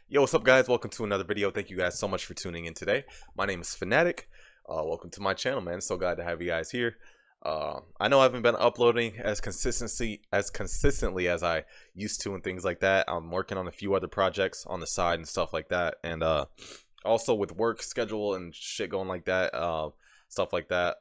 Yo, what's up guys? Welcome to another video. Thank you guys so much for tuning in today. My name is Fanatic. Welcome to my channel, man. So glad to have you guys here. I know I haven't been uploading as consistently as I used to and things like that. I'm working on a few other projects on the side and stuff like that. And also with work schedule and shit going like that, stuff like that.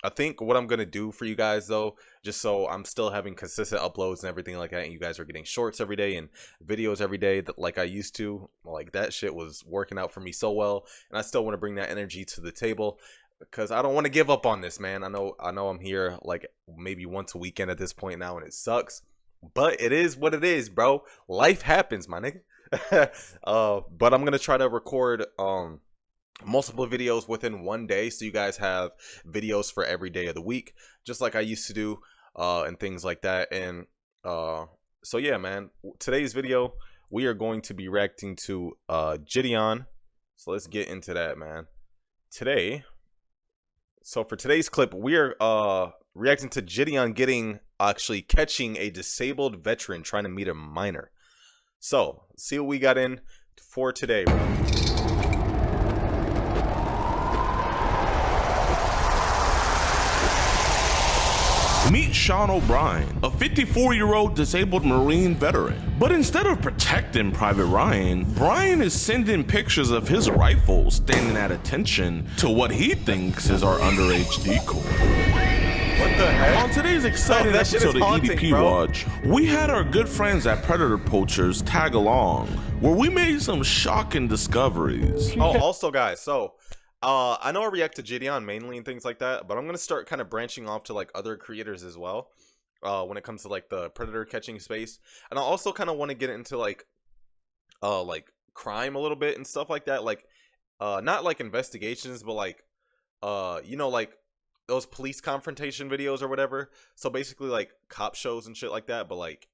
I think what I'm gonna do for you guys though, just so I'm still having consistent uploads and everything like that, and you guys are getting shorts every day and videos every day that like I used to, like that shit was working out for me so well, and I still want to bring that energy to the table because I don't want to give up on this, man. I know I'm here like maybe once a weekend at this point now, and it sucks, but it is what it is, bro. Life happens, my nigga. But I'm gonna try to record multiple videos within one day, so you guys have videos for every day of the week, just like I used to do, and things like that. And so yeah, man, today's video we are going to be reacting to Jidion. So let's get into that, man. So for today's clip, we are reacting to Jidion catching a disabled veteran trying to meet a minor. So let's see what we got in for today, bro. Meet Sean O'Brien, a 54-year-old disabled Marine veteran. But instead of protecting Private Ryan, Brian is sending pictures of his rifle standing at attention to what he thinks is our underage decoy. What the heck? On today's exciting episode of EDP Watch, we had our good friends at Predator Poachers tag along, where we made some shocking discoveries. Oh, also guys, so I know I react to Jidion mainly and things like that, but I'm gonna start kind of branching off to like other creators as well, when it comes to like the predator catching space. And I also kind of want to get into like crime a little bit and stuff like that, like not like investigations, but like you know, like those police confrontation videos or whatever. So basically like cop shows and shit like that, but like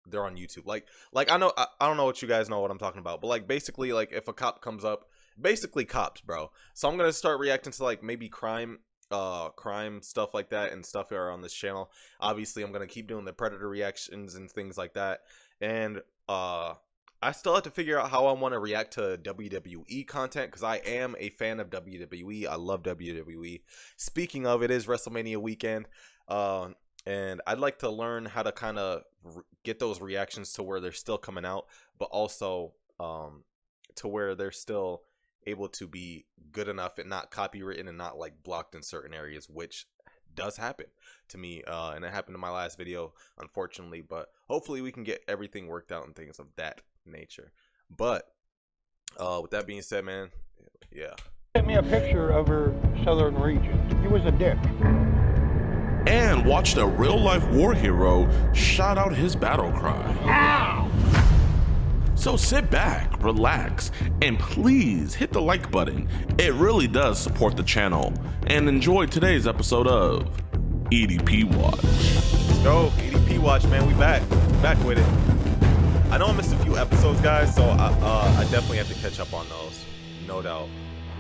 they're on YouTube. Like I don't know what you guys know what I'm talking about, but like basically like if a cop comes up, basically cops, bro. So I'm gonna start reacting to like maybe crime stuff like that and stuff here on this channel. Obviously I'm gonna keep doing the predator reactions and things like that, and I still have to figure out how I want to react to WWE content, because I am a fan of WWE. I love WWE. Speaking of, it is WrestleMania weekend, and I'd like to learn how to kind of get those reactions to where they're still coming out, but also to where they're still able to be good enough and not copywritten and not like blocked in certain areas, which does happen to me, and it happened in my last video, unfortunately. But hopefully we can get everything worked out and things of that nature. But with that being said, man, yeah, sent me a picture of her southern region. He was a dick. And watched a real-life war hero shout out his battle cry. Ow! So sit back, relax, and please hit the like button. It really does support the channel. And enjoy today's episode of EDP Watch. Let's go, EDP Watch, man. We back with it. I know I missed a few episodes, guys, so I definitely have to catch up on those, no doubt.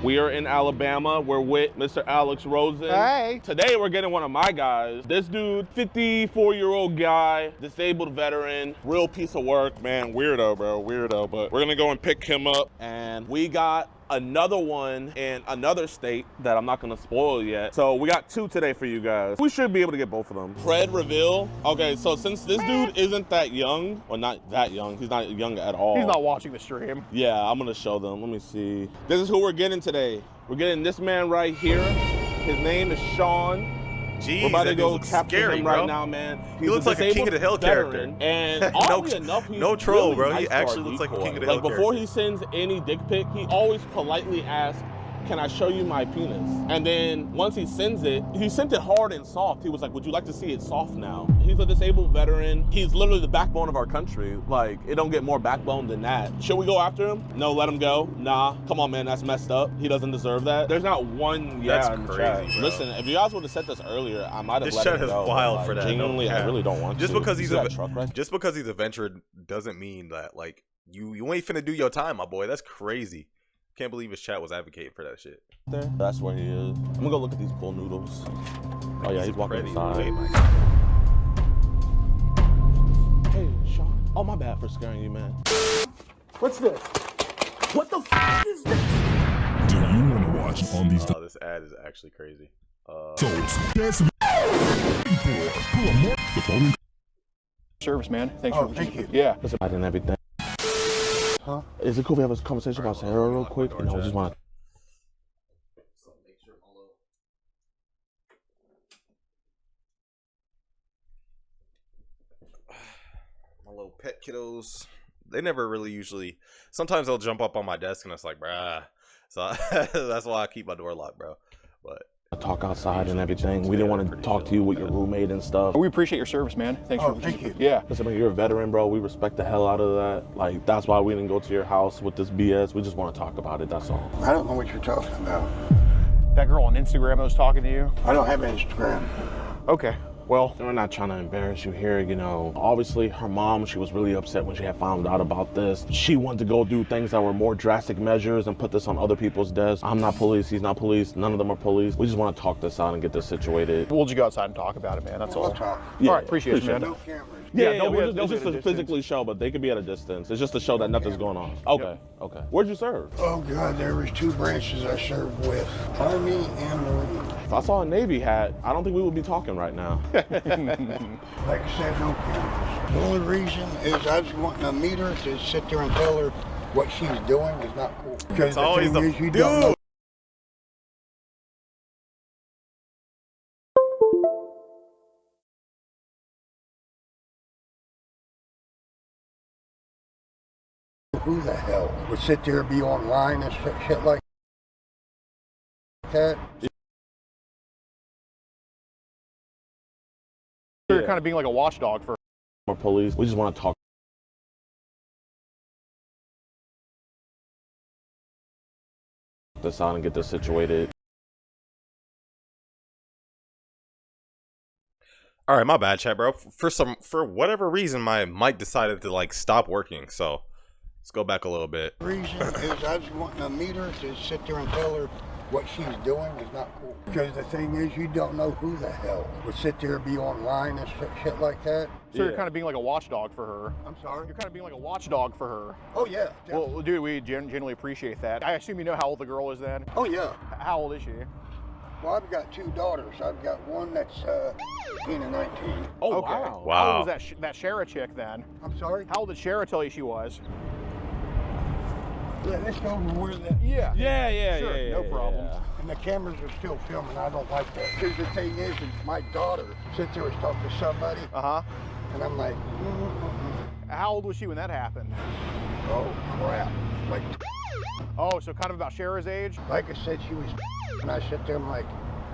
We are in Alabama. We're with Mr. Alex Rosen. Hey. Today we're getting one of my guys. This dude, 54-year-old guy, disabled veteran, real piece of work, man. Weirdo, bro, weirdo. But we're gonna go and pick him up. And we got another one in another state that I'm not gonna spoil yet. So we got two today for you guys. We should be able to get both of them. Pred reveal. Okay, so since this dude isn't that young, or not that young, he's not young at all. He's not watching the stream. Yeah, I'm gonna show them. Let me see. This is who we're getting today. We're getting this man right here. His name is Sean. Jeez, we're about to go looks capture scary, him bro. right now, man. He looks like a King of the Hill character. And oddly enough, he's no troll, really bro. nice He to our actually looks like a decoy. King of the Hill Like before character. he sends any dick pic, he always politely asks, "Can I show you my penis?" And then once he sends it, he sent it hard and soft. He was like, "Would you like to see it soft now?" He's a disabled veteran. He's literally the backbone of our country. Like, it don't get more backbone than that. Should we go after him? No, let him go. Nah, come on, man, that's messed up. He doesn't deserve that. There's not one That's in the crazy, chat. bro. Listen, if you guys would have said this earlier, I might have This let chat it is go. wild Like, for that. Genuinely, No I cap. really don't want Just to. because You he's see a that truck right? just because he's a veteran doesn't mean that like you ain't finna do your time, my boy. That's crazy. Can't believe his chat was advocating for that shit. There. That's where he is. I'm gonna go look at these cool noodles. Oh yeah, he's walking Pretty. inside. Wait, my God. Hey, Sean. Oh, my bad for scaring you, man. What's this? What the f is this? Do you want to watch on these Oh, this ad is actually crazy. adults? That's for pull a more the phone. Service, man. Thanks Oh, for thank you. Yeah. That's about it and everything. Huh? Is it cool if we have a conversation about Sarah real quick? You know, we just want to. My little pet kiddos, they never really usually. Sometimes they'll jump up on my desk and it's like, bruh. So that's why I keep my door locked, bro. But Talk outside and everything. We didn't want to talk to you with your roommate and stuff. We appreciate your service, man. Thanks Oh, for thank you. Yeah. Listen, man, you're a veteran, bro. We respect the hell out of that. Like, that's why we didn't go to your house with this BS. We just want to talk about it, that's all. I don't know what you're talking about. That girl on Instagram that was talking to you? I don't have Instagram. Okay. Well, We're not trying to embarrass you here, you know. Obviously, her mom, she was really upset when she had found out about this. She wanted to go do things that were more drastic measures and put this on other people's desks. I'm not police, he's not police, none of them are police. We just want to talk this out and get this situated. we'll just go outside and talk about it, man. That's We'll all. talk. Yeah, All right, appreciate you, man. No cameras. Yeah, Yeah, don't be we're at- just, don't it's be just at a to distance. physically show, but they could be at a distance. It's just to show that nothing's going on. Okay, okay. Where'd you serve? Oh God, there was two branches I served with, Army and Marine. If I saw a Navy hat, I don't think we would be talking right now. Like I said, no cameras. The only reason is I was wanting to meet her to sit there and tell her what she's doing is not cool. Because the always thing the is, you don't know who the hell would sit there and be online and shit like that. You're kind of being like a watchdog for Or police, we just want to talk this out and get this situated. all right, my bad, chat, bro. For whatever reason, my mic decided to like stop working. So let's go back a little bit. The reason is I was wanting to meet her to sit there and tell her what she's doing is not cool. Because the thing is, you don't know who the hell would sit there and be online and shit like that. So you're kind of being like a watchdog for her. I'm sorry. You're kind of being like a watchdog for her. Oh yeah. Well, dude, we genuinely appreciate that. I assume you know how old the girl is then? Oh yeah. How old is she? Well, I've got two daughters. I've got one that's 18 and 19. Oh, Okay. wow. How old Wow. was that Shara chick then? I'm sorry. How old did Shara tell you she was? Yeah, let's go over where that. Yeah. Yeah, Sure, no problem. And the cameras are still filming. I don't like that. Because the thing is my daughter sits there and talking to somebody, Uh-huh. and I'm like, How old was she when that happened? oh crap. Oh, so kind of about Shara's age? Like I said, she was, and I sit there. I'm like,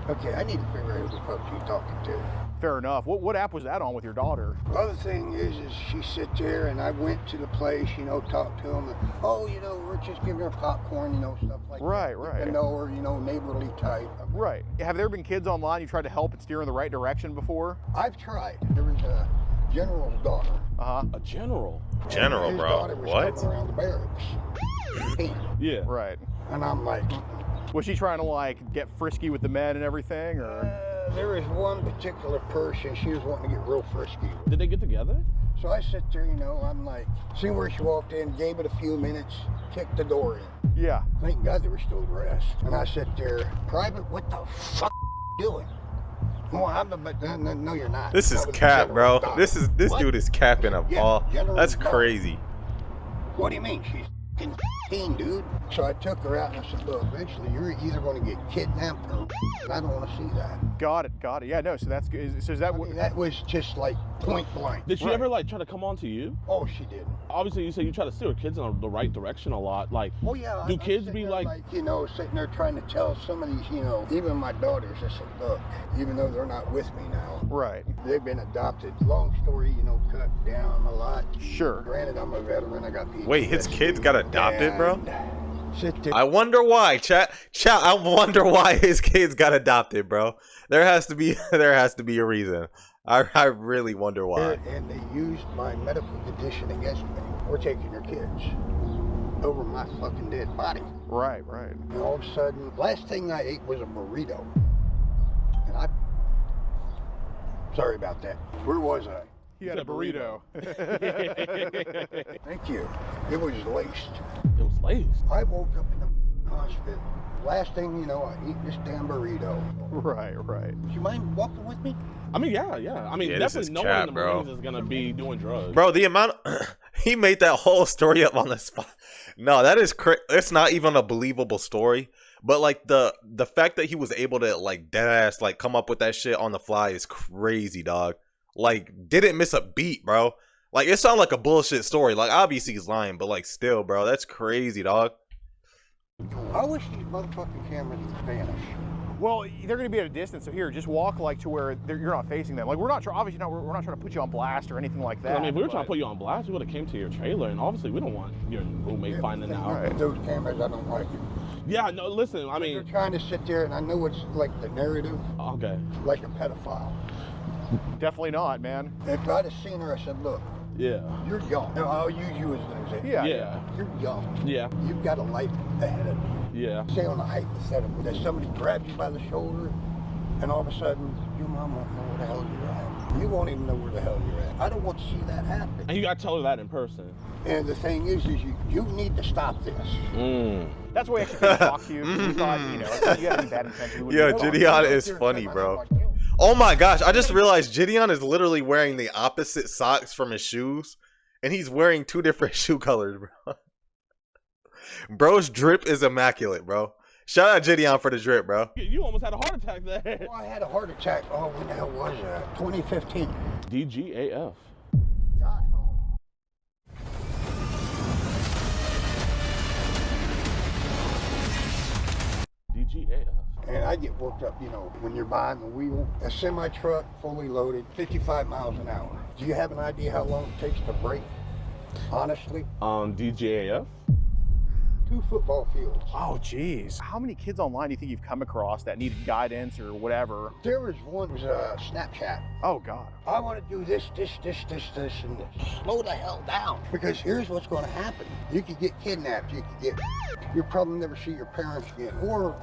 okay, I need to figure out who the fuck she's talking to. Fair enough. What app was that on with your daughter? The other thing is she sit there, and I went to the place, you know, talked to them. And, oh, you know, we're just giving her popcorn, you know, stuff like Right, that. right. I know her, you know, neighborly type. Right. Have there been kids online you tried to help and steer in the right direction before? I've tried. There was a general's daughter. Uh-huh. A general. General, His bro. daughter was What? coming around the barracks. Yeah. Right. And I'm like, Was she trying to like get frisky with the men and everything, or? there was one particular person, she was wanting to get real frisky. Did they get together? So I sit there, you know, I'm like, see where she walked in, gave it a few minutes, kicked the door in. Yeah. Thank God they were still dressed. And I sit there, Private, what the fuck you doing? Well, no, you're not. This is That was cap, bro. General's daughter. This What? dude is capping up Yeah, all. General's That's daughter. crazy. What do you mean? She's f***ing 15, dude. So I took her out and I said, look, eventually you're either going to get kidnapped or and I don't want to see that. Got it. Yeah. No. So that's good. So is that I what? mean, that was just like point blank. Did she Right. ever like try to come on to you? Oh, she did. Obviously, you say you try to steer kids in the right direction a lot. Like, Oh yeah. do I'm kids sitting be there like, you know, sitting there trying to tell some of these, you know, even my daughters, I said, look, even though they're not with me now, Right. they've been adopted. Long story, you know, cut down a lot. Sure. Granted, I'm a veteran. I got PTSD. Wait, his kids got adopted, bro? And sit there. I wonder why, chat. I wonder why his kids got adopted, bro. There has to be a reason. I really wonder why. And they used my medical condition against me. We're taking your kids over my fucking dead body. Right. And all of a sudden, last thing I ate was a burrito. And sorry about that. Where was I? He had a burrito. Thank you. It was laced. It was laced. I woke up in the hospital. Last thing you know, I eat this damn burrito. Right. Do you mind walking with me? I mean, yeah. I mean, Yeah, this definitely is no cap, one in the bro. Marines is gonna be doing drugs. Bro, the amount he made that whole story up on the spot. No, that is it's not even a believable story. But like the fact that he was able to like dead ass like come up with that shit on the fly is crazy, dog. Like didn't miss a beat, bro. Like it sounded like a bullshit story. Like obviously he's lying, but like still, bro, that's crazy, dog. I wish these motherfucking cameras would vanish. Well, they're going to be at a distance, so here, just walk like to where you're not facing them. Like we're not obviously not. We're not trying to put you on blast or anything like that. I mean, if we were trying to put you on blast, we would have came to your trailer, and obviously we don't want your roommate finding out. Right. Those cameras, I don't like it. Yeah, no, listen, I They're mean, trying to sit there, and I know it's like the narrative, okay. like a pedophile. Definitely not, man. If I'd have seen her, I said, look, Yeah. you're young. Now, I'll use you as an example. Yeah. You're young. Yeah. You've got a life ahead of you. Yeah. Say on a hypothetical that somebody grabs you by the shoulder, and all of a sudden, your mom won't know where the hell you're at. You won't even know where the hell you're at. I don't want to see that happen. And you gotta tell her that in person. And the thing is you need to stop this. That's why we actually couldn't talk to you. 'Cause we thought, you know, if you had any bad intentions. we Yeah, wouldn't know. Jidion is funny, bro. Oh my gosh, I just realized Jidion is literally wearing the opposite socks from his shoes, and he's wearing two different shoe colors, bro. Bro's drip is immaculate, bro. Shout out Jidion for the drip, bro. You almost had a heart attack there. Well, I had a heart attack. Oh, when the hell was that? 2015. DGAF. Got home. DGAF. And I get worked up, you know, when you're behind the wheel. A semi-truck, fully loaded, 55 miles an hour. Do you have an idea how long it takes to brake? Honestly? DGAF. 2 football fields. Oh, geez. How many kids online do you think you've come across that needed guidance or whatever? There was one, it was Snapchat. Oh, God. I want to do this, and this. Slow the hell down. Because here's what's going to happen. You could get kidnapped. You could get... You'll probably never see your parents again. Or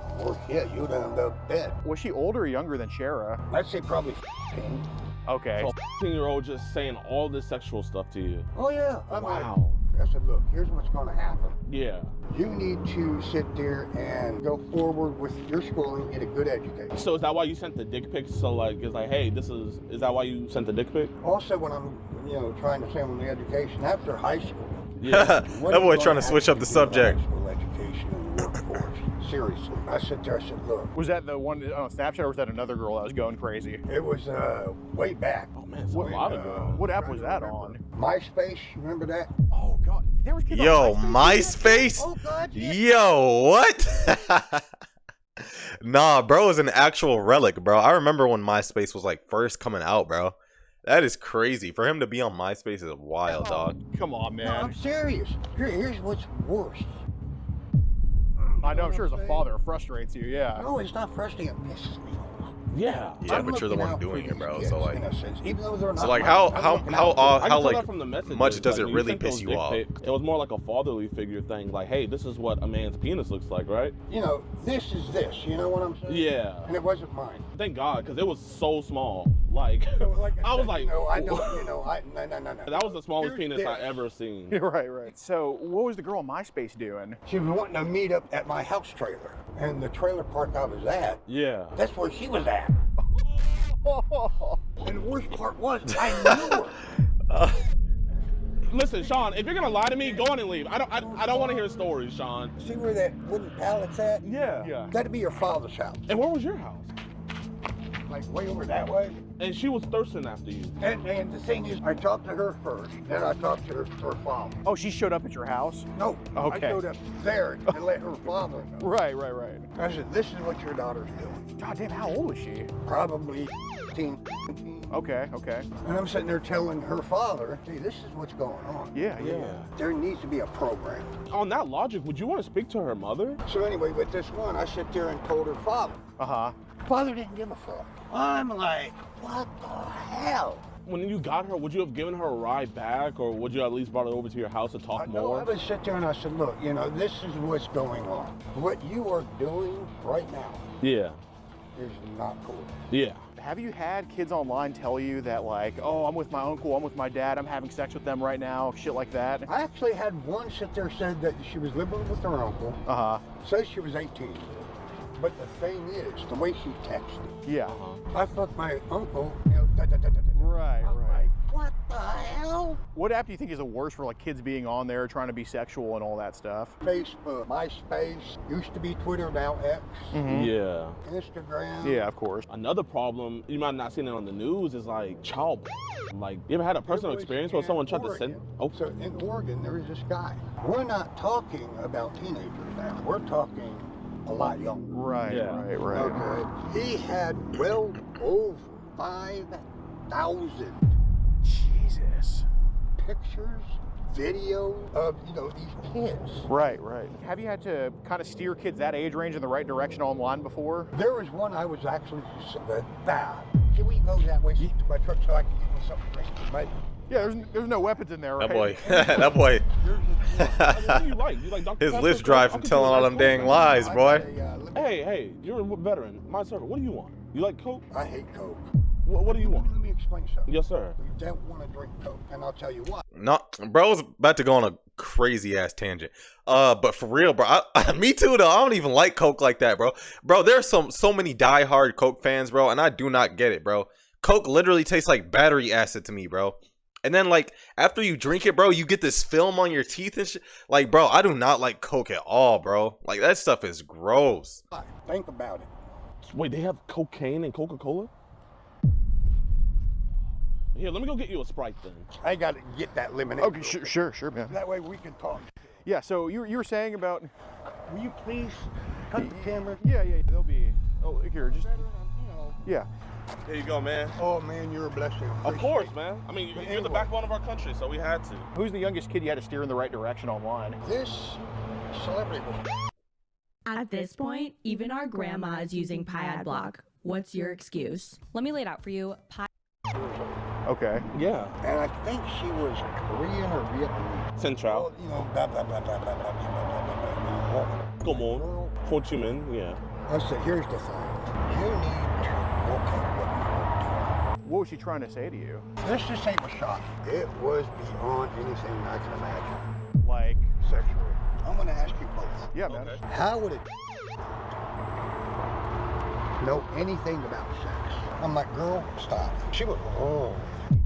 yeah, you'll end up dead. Was she older or younger than Shara? I'd say probably 15. Okay. So, 15-year-old just saying all this sexual stuff to you. Oh, yeah. I'm Wow. I said, look, here's what's going to happen. Yeah. You need to sit there and go forward with your schooling, get a good education. So is that why you sent the dick pics? So like, it's like, hey, is that why you sent the dick pic? Also, when I'm, you know, trying to say on the education, after high school, Yeah. That boy trying to switch up the subject. High school education and the workforce. Seriously. I sit there, I said, look, Was that the one on Snapchat or was that another girl that was going crazy? it was way back. Oh man, it's a lot of girls. What app was that on? MySpace, you remember that? Oh, God. There was kids Yo, on MySpace? Oh, God, yeah. Yo, what? Nah, bro is an actual relic, bro. I remember when MySpace was like first coming out, bro. That is crazy. For him to be on MySpace is wild, dog. Come on, No, man. I'm serious. Here's what's worse. I know, I'm sure as a father, it frustrates you, yeah. No, it's not frustrating. It pisses me off. Yeah. Yeah, I'm but you're the looking one out doing for it, bro. these So kids, like, in a sense, even though they're so not like, mine, how I'm looking out for I can tell like that from the messages. much does it when you really sent piss those you dick off? pics, it was more like a fatherly figure thing. Like, hey, this is what a man's penis looks like, right? them. You know, this is this. You know what I'm saying? Yeah. And it wasn't mine. Thank God, because it was so small. Like, So, like I was said, like, you know, I don't, you know, no. that was the smallest Here's penis I this. ever seen. Right. So, what was the girl on MySpace doing? She was wanting to meet up at my house trailer. And the trailer park I was at, Yeah. that's where she was at. And the worst part was, I knew her. Listen, Sean, if you're gonna lie to me, go on and leave. I don't want to hear stories, Sean. See where that wooden pallet's at? Yeah. That'd be your father's house. And where was your house? Like way over that way. And she was thirsting after you. And the thing is, I talked to her first, then I talked to her father. Oh, she showed up at your house? No, Okay. I showed up there and let her father know. Right. I said, this is what your daughter's doing. God damn, how old was she? Probably 15. Okay. And I'm sitting there telling her father, hey, this is what's going on. Yeah. There needs to be a program. On that logic, would you want to speak to her mother? So anyway, with this one, I sit there and told her father. Uh-huh. Father didn't give a fuck. I'm like, what the hell? When you got her, would you have given her a ride back, or would you at least brought her over to your house to talk No, more? I would sit there and I said, look, you know, this is what's going on. What you are doing right now Yeah. is not cool. Yeah. Have you had kids online tell you that, like, oh, I'm with my uncle, I'm with my dad, I'm having sex with them right now, shit like that? I actually had one sit there said that she was living with her uncle. Says she was 18. But the thing is, the way she texted. Yeah. I fucked my uncle, you know, Right, I'm right. like, what the hell? What app do you think is the worst for like kids being on there trying to be sexual and all that stuff? Facebook, MySpace, used to be Twitter, now X, Yeah. Instagram. Yeah, of course. Another problem, you might not seen it on the news, is like child. Like, you ever had a personal It was experience where in someone tried to send? Oregon. Oh, So in Oregon, there is this guy. We're not talking about teenagers now. We're talking a lot younger. Right, Yeah. right. Okay. He had well over 5,000 Jesus. pictures, videos of, you know, these kids. Right, right. Have you had to kind of steer kids that age range in the right direction online before? There was one I was actually, can we go that way to my truck so I can get me something to drink? Right? Yeah, there's no weapons in there, right? That boy, that boy. what do you like? You like Dr. His Pepper? lips dry from Uncle telling all Jimmy them likes dang Coke. lies, boy. Hey, you're a veteran. My circle. What do you want? You like Coke? I hate Coke. What do you want? Let me explain something. Yes, sir. You don't want to drink Coke, and I'll tell you why. No, bro's about to go on a crazy ass tangent. But for real, bro, me too though. I don't even like Coke like that, bro. Bro, there's so many diehard Coke fans, bro, and I do not get it, bro. Coke literally tastes like battery acid to me, bro. And then like after you drink it, bro, you get this film on your teeth and shit. Like, bro, I do not like Coke at all, bro. Like that stuff is gross. Think about it. Wait, they have cocaine and Coca-Cola? Here, let me go get you a Sprite then. I got to get that lemonade. Okay, sure, man. That way we can talk. Yeah, so you were saying about... Will you please cut the camera? Yeah, they'll be... Oh, here, just... Yeah. There you go, man. Oh man, you're a blessing. Of course, man. I mean, you're the backbone of our country, so we had to. Who's the youngest kid you had to steer in the right direction online? This celebrity was. At this point, even our grandma is using Pi Ad Block. What's your excuse? Let me lay it out for you. Pi. Okay. Yeah. And I think she was Korean or Vietnamese. Central. Well, you know, blah, blah, blah, blah, blah, blah, blah, blah, blah. Come on. Girl, Ho Chi Minh, yeah. I said, here's the thing. You need to look at what you're What was she trying to say to you? doing. Let's just say it was shocking. It was beyond anything I can imagine. Like... Sexually. I'm going to ask you both. Yeah, man. How would it know anything about sex? I'm like, girl, stop. She was, oh.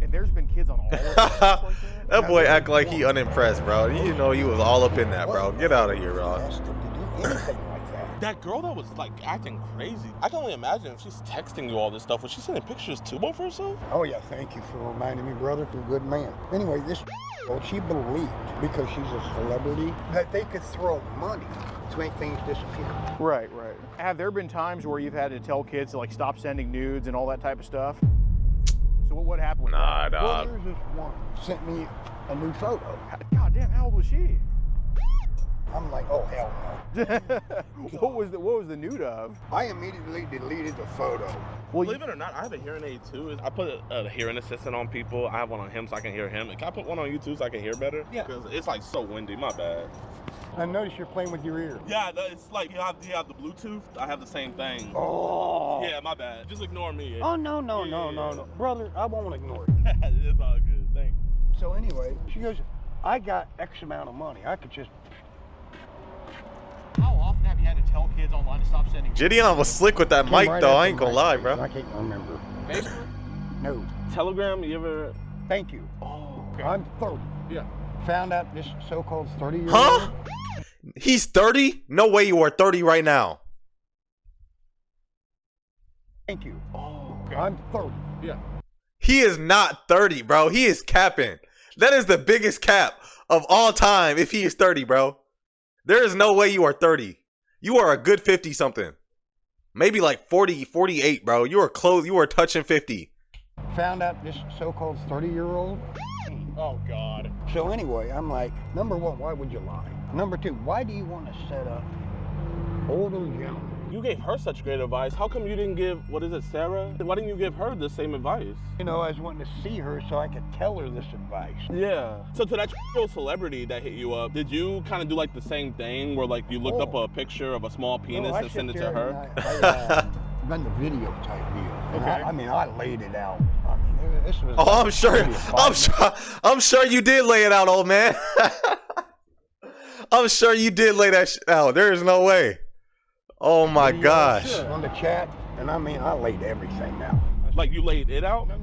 And there's been kids on all of this stuff like that? That boy act like he unimpressed, bro. You know he was all up in that, bro. Get out of here, bro. Asked him to do anything like that. That girl that was like acting crazy. I can only imagine if she's texting you all this stuff. Was she sending pictures too of herself? Oh yeah, thank you for reminding me, brother. You're a good man. Anyway, this she believed because she's a celebrity that they could throw money to make things disappear. Right. Have there been times where you've had to tell kids to like stop sending nudes and all that type of stuff? So what happened with Nah, that? Well, dog. there's this one sent me a new photo. God damn, how old was she? I'm like, oh hell no. What was the nude of? I immediately deleted the photo. Well, Believe it or not, I have a hearing aid too. I put a hearing assistant on people. I have one on him so I can hear him. Can I put one on you too so I can hear better? Yeah. Because it's like so windy. My bad. I noticed you're playing with your ear. Yeah, it's like you have the Bluetooth. I have the same thing. Oh. Yeah, my bad. Just ignore me. Oh no. Brother, I won't ignore it. It's all good. Thank you. So anyway, she goes, I got X amount of money. I could just. how often have you had to tell kids online to stop sending? Jidion was slick with that Came mic right though. after I ain't gonna lie, MySpace. bro. I can't remember. Facebook? No. Telegram, you ever? Thank you. Oh. I'm 30. Yeah. Found out this so-called 30-year-old. Huh? He's 30? No way you are 30 right now. Thank you. Oh. I'm 30. Yeah. He is not 30, bro. He is capping. That is the biggest cap of all time if he is 30, bro. There is no way you are 30. You are a good 50 something. Maybe like 40, 48, bro. You are close. You are touching 50. Found out this so-called 30-year-old. Oh God. So anyway, I'm like, number one, why would you lie? Number two, why do you want to set up older gentlemen? You gave her such great advice. How come you didn't give, what is it, Sarah? Why didn't you give her the same advice? You know, I was wanting to see her so I could tell her this advice. Yeah. So to that celebrity that hit you up, did you kind of do like the same thing where like you looked up a picture of a small penis No, I and send it sit to there her? and I run the video type deal. And Okay. I mean, I laid it out. I mean, this was. Oh, I'm sure. maybe a 5 minutes. I'm sure you did lay it out, old man. I'm sure you did lay that shit out. There is no way. Oh my Video gosh. On the chat, and I mean, I laid everything out. Like you laid it out? No.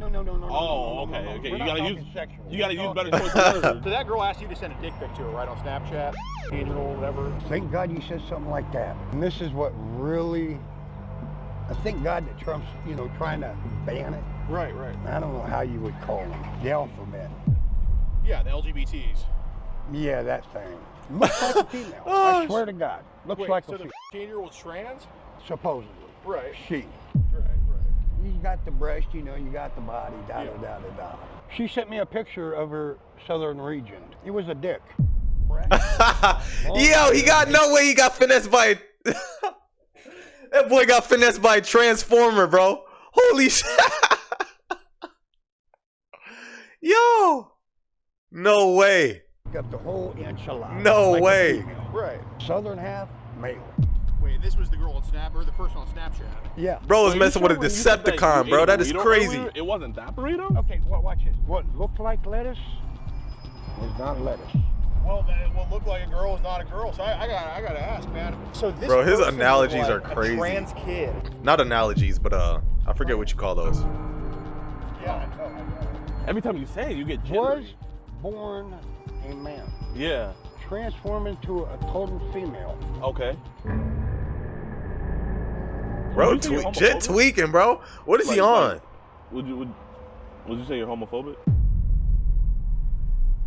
Oh, no, okay, no. okay. We're You not gotta talking use sexual. you gotta We're use better talking- choice of words. So that girl asked you to send a dick pic to her, right, on Snapchat, 10-year-old, whatever. Thank God you said something like that. And this is what really, I thank God that Trump's, trying to ban it. Right. I don't know how you would call them. The alphabet. Yeah, the LGBTs. Yeah, that thing. Looks like a female. Oh, I swear to God. Looks Wait, like so a the female. 10-year-old's trans? Supposedly. Right. She. Right. You got the breast, you got the body, da da da da da. She sent me a picture of her southern region. It was a dick. Breast. Yo, he got no way he got finessed by that boy got finessed by a transformer, bro. Holy shit. Yo. No way. Got the whole enchilada. No like a way. female. Right. Southern half, male. Wait, this was the girl on Snap, or the person on Snapchat. Yeah. Bro was Are you messing sure with a when you said that Decepticon, you bro. ate a That is burrito crazy. earlier, it wasn't that burrito? Okay, well, watch this. What looked like lettuce was not lettuce. Well, then it will look like a girl is not a girl. So I gotta ask, man. So this Bro, his person was analogies like are a crazy. trans kid. Not analogies, but I forget what you call those. Yeah. Every time you say it, you get Was jittery. born a man, Yeah. transformed into a total female. Okay. Bro, Would you say you're Jet homophobic? tweaking, bro. What is he on? Would you say you're homophobic?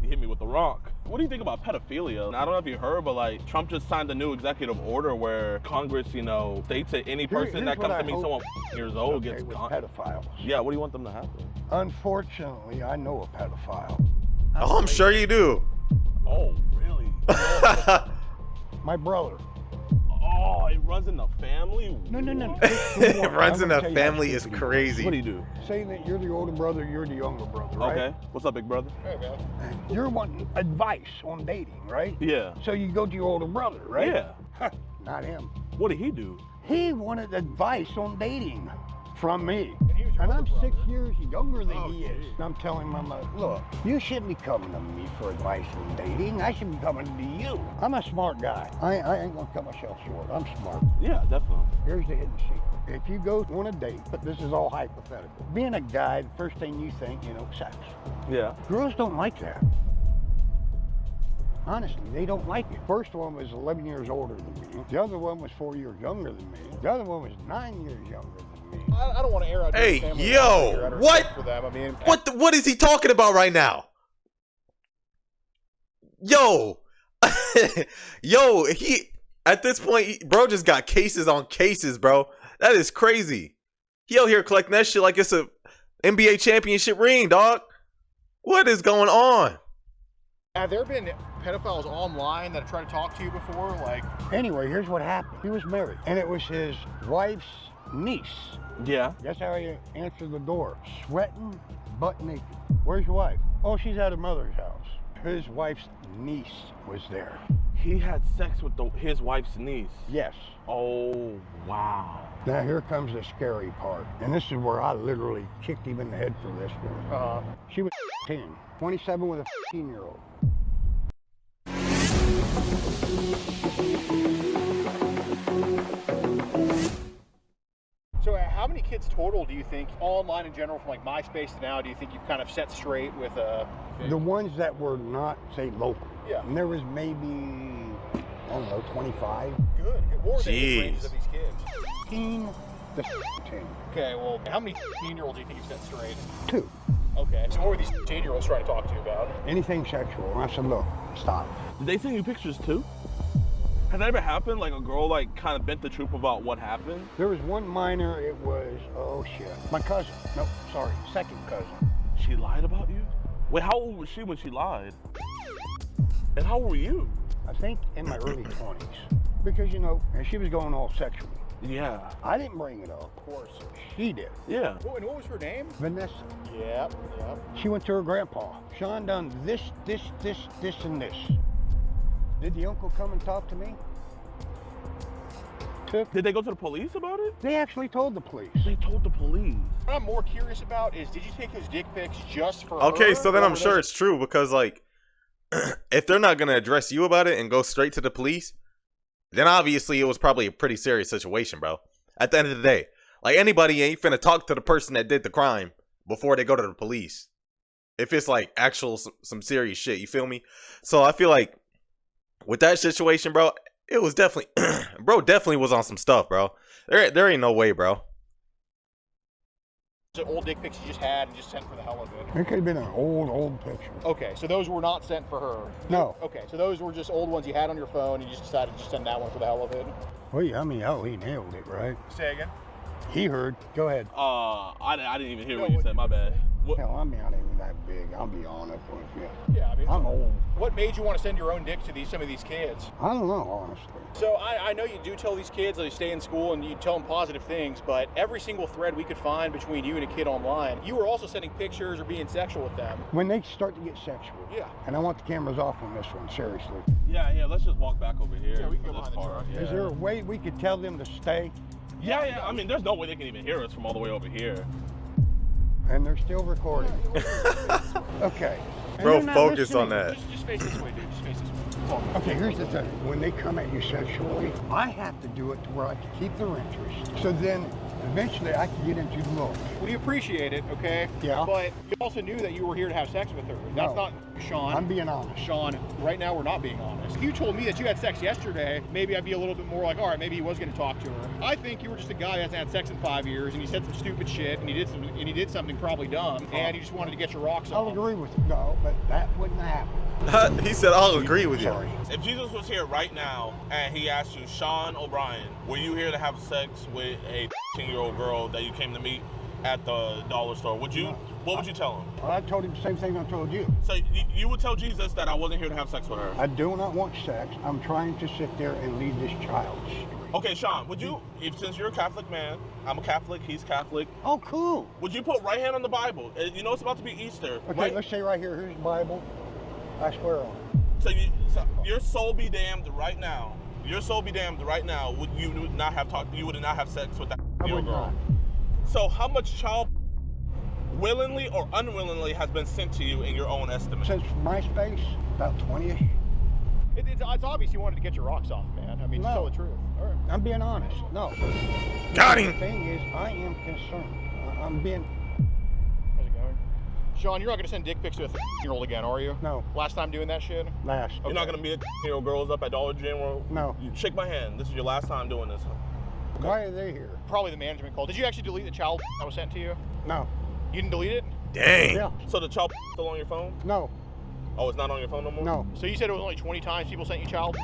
You hit me with the rock. What do you think about pedophilia? I don't know if you heard, but like Trump just signed a new executive order where Congress, states that any person here's that what comes I to me hope- someone years old Okay, gets with con- pedophiles. Yeah, what do you want them to happen? Unfortunately, I know a pedophile. Oh, I'm sure you do. Oh, really? My brother. Oh, it runs in the family? No. It runs in a family is crazy. What do you do? Saying that you're the older brother, you're the younger brother, right? Okay. What's up, big brother? You're wanting advice on dating, right? Yeah. So you go to your older brother, right? Yeah. Not him. What did he do? He wanted advice on dating from me. he was your And I'm older 6 brother. years younger than Oh, he is. geez. And I'm telling him, look, you shouldn't be coming to me for advice on dating. I should be coming to you. I'm a smart guy. I ain't gonna cut myself short. I'm smart. Yeah, definitely. Here's the hidden secret. If you go on a date, but this is all hypothetical. Being a guy, the first thing you think, sex. Yeah. Girls don't like that. Honestly, they don't like it. First one was 11 years older than me. The other one was 4 years younger than me. The other one was 9 years younger than me. I don't want to air out. Hey, Dave's family yo, life here out of what? respect For them. I mean, What is he talking about right now? Yo. Yo, he at this point, bro just got cases on cases, bro. That is crazy. He out here collecting that shit like it's a NBA championship ring, dog. What is going on? have there been pedophiles online that have tried to talk to you before? Like, Anyway, here's what happened. He was married, and it was his wife's niece. Yeah. Guess how he answered the door? Sweating, butt naked. Where's your wife? Oh, she's at her mother's house. His wife's niece was there. He had sex with his wife's niece. Yes. Oh, wow. Now here comes the scary part. And this is where I literally kicked him in the head for this one. She was 10, 27 with a 15-year-old. so how many kids total do you think, online in general, from like MySpace to now, do you think you've kind of set straight with The ones that were not, say, local. Yeah. And there was maybe, I don't know, 25. Good. What were the age Jeez. ranges of these kids? 15 to 10. Okay, well, how many 15-year-olds do you think you've set straight? 2. Okay, so what were these 15-year-olds trying to talk to you about? Anything sexual. And I said, look, stop. Did they send you pictures too? Has that ever happened? Like a girl like kind of bent the truth about what happened? There was one minor, it was, oh shit, my cousin. No, sorry, second cousin. She lied about you? Wait, how old was she when she lied? And how old were you? I think in my early 20s. Because, and she was going all sexual. Yeah. I didn't bring it up. Of course. She did. Yeah. Oh, and what was her name? Vanessa. Yep. She went to her grandpa. Sean done this, and this. Did the uncle come and talk to me? Did they go to the police about it? They actually told the police. They told the police. What I'm more curious about is, did you take those dick pics just for Okay, her, so then or I'm were sure those- it's true because like, if they're not gonna address you about it and go straight to the police, then obviously it was probably a pretty serious situation, bro. At the end of the day, like anybody ain't finna talk to the person that did the crime before they go to the police. If it's like actual some serious shit, you feel me? So I feel like with that situation, bro, it was definitely, bro, definitely was on some stuff, bro. There ain't no way, bro. the old dick pics you just had and just sent for the hell of it? It could have been an old picture. Okay, so those were not sent for her. No. Okay, so those were just old ones you had on your phone. And you just decided to just send that one for the hell of it. Well, yeah, I mean, oh, he nailed it, right? Say again. He heard. Go ahead. I didn't even hear what you said. My bad. What? Hell, I mean, I ain't even that big. I'll be honest with you. Yeah, I mean, I'm old. what made you want to send your own dick to some of these kids? I don't know, honestly. So I know you do tell these kids that they stay in school and you tell them positive things, but every single thread we could find between you and a kid online, you were also sending pictures or being sexual with them. When they start to get sexual. Yeah. And I want the cameras off on this one, seriously. Yeah. Let's just walk back over here. Yeah, we can for go this behind the part. truck. Yeah. Is there a way we could tell them to stay? Yeah. I mean, there's no way they can even hear us from all the way over here. And they're still recording. Okay. And Bro, they're not focus on listening. that. Just face this way, dude. Just face this way. That's all. Okay, here's the thing. When they come at you sexually, I have to do it to where I can keep their interest. So then eventually I can get into the look. We appreciate it, okay? Yeah. But you also knew that you were here to have sex with her. That's No. not Sean. I'm being honest. Sean, right now we're not being honest. If you told me that you had sex yesterday, maybe I'd be a little bit more like, all right, maybe he was going to talk to her. I think you were just a guy that hasn't had sex in 5 years, and he said some stupid shit, and he did something probably dumb, and you just wanted to get your rocks I'll off. agree with you. No, but that wouldn't happen. He said, "I'll agree with you." Sorry. If Jesus was here right now and he asked you, Sean O'Brien, were you here to have sex with a 15-year-old girl that you came to meet at the dollar store? What would you tell him? Well, I told him the same thing I told you. So you would tell Jesus that I wasn't here to have sex with her. I do not want sex. I'm trying to sit there and lead this child straight. Okay, Sean, would you, since you're a Catholic man, I'm a Catholic, he's Catholic, Oh, cool. would you put right hand on the Bible? You know it's about to be Easter, Okay, right? let's say right here, here's the Bible. I swear on it. So your soul be damned right now. Your soul be damned right now. You would not have sex with that I girl. would not. So how much child willingly or unwillingly has been sent to you in your own estimate? Since MySpace, about 20-ish. It's obvious you wanted to get your rocks off, man. I mean, just No. tell the truth. All right. I'm being honest. No. Got The him. thing is, I am concerned. I'm being... How's it going? Sean, you're not going to send dick pics to a 13-year-old again, are you? No. Last time doing that shit? Last. You're not gonna be a girl girls up at Dollar General. No. You shake my hand. This is your last time doing this. Why are they here? Probably the management call. Did you actually delete the child that was sent to you? No. You didn't delete it? Dang. Yeah. So the child still on your phone? No. Oh, it's not on your phone no more? No. So you said it was only 20 times people sent you child?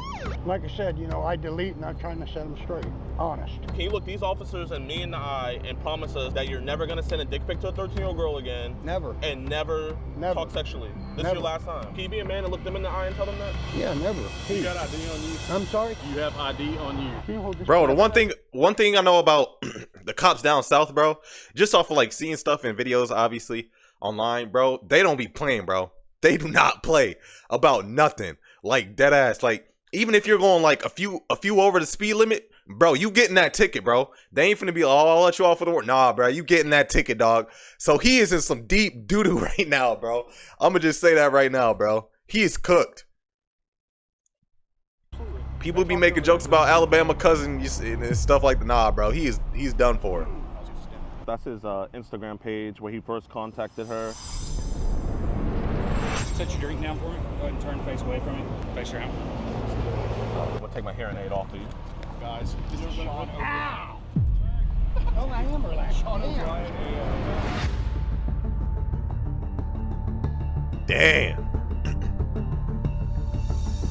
Like I said, you know, I delete and I'm trying to set them straight. Honest. Can you look these officers and me in the eye and promise us that you're never gonna send a dick pic to a 13-year-old girl again? Never. And never Never. talk sexually? This is Never. your last time. Can you be a man and look them in the eye and tell them that? Yeah, never. You got ID on you? I'm sorry? You have ID on you? Can you hold this? Bro, the one thing I know about the cops down south, bro, just off of like seeing stuff in videos, obviously online, bro, they don't be playing, bro. They do not play about nothing. Like dead ass. Like even if you're going like a few over the speed limit, bro, you getting that ticket, bro. They ain't finna be, oh, I'll let you off for the work. Nah, bro, you getting that ticket, dog. So he is in some deep doo doo right now, bro. I'ma just say that right now, bro. He is cooked. People be making jokes about Alabama cousin and stuff like that. Nah, bro, he's done for. That's his Instagram page where he first contacted her. Set your drink down for me. Go ahead and turn face away from me. Face around. I'm gonna take my hearing aid off of you. Guys, this is Sean. Ow! Oh, I am relaxed. Sean O'Brien. Damn.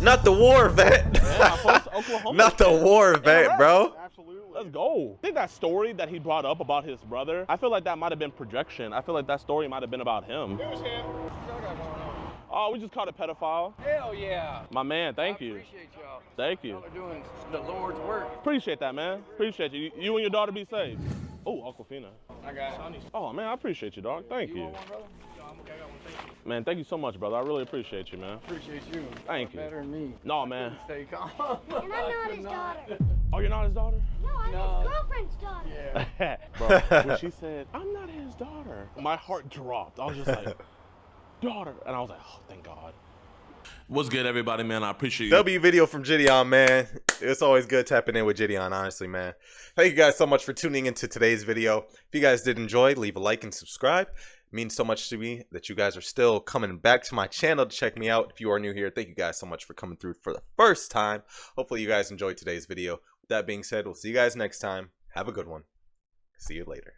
Not the war vet. Yeah, Oklahoma. Not the war vet, bro. Absolutely. Let's go. I think that story that he brought up about his brother, I feel like that might have been projection. I feel like that story might have been about him. It was him. Y'all got going on. Oh, we just caught a pedophile. Hell yeah. My man, thank you. Appreciate y'all. Thank you. Y'all are doing the Lord's work. Appreciate that, man. Appreciate you. You and your daughter be safe. Oh, Aquafina. I got it. Oh, man, I appreciate you, dog. Thank you. Want one, brother? No, I'm okay. I got one. Thank you. Man, thank you so much, brother. I really appreciate you, man. Appreciate you. Thank you. Better than me. No, man. Stay calm. And I'm not his daughter. Oh, you're not his daughter? No, I'm his girlfriend's daughter. Yeah. Bro, when she said, I'm not his daughter, my heart dropped. I was just like, daughter. And I was like, oh, thank God. What's good, everybody, man? I appreciate you. W video from Jidion, man. It's always good tapping in with Jidion, honestly, man. Thank you guys so much for tuning into today's video. If you guys did enjoy, leave a like and subscribe. It means so much to me that you guys are still coming back to my channel to check me out. If you are new here, thank you guys so much for coming through for the first time. Hopefully you guys enjoyed today's video. With that being said, we'll see you guys next time. Have a good one. See you later.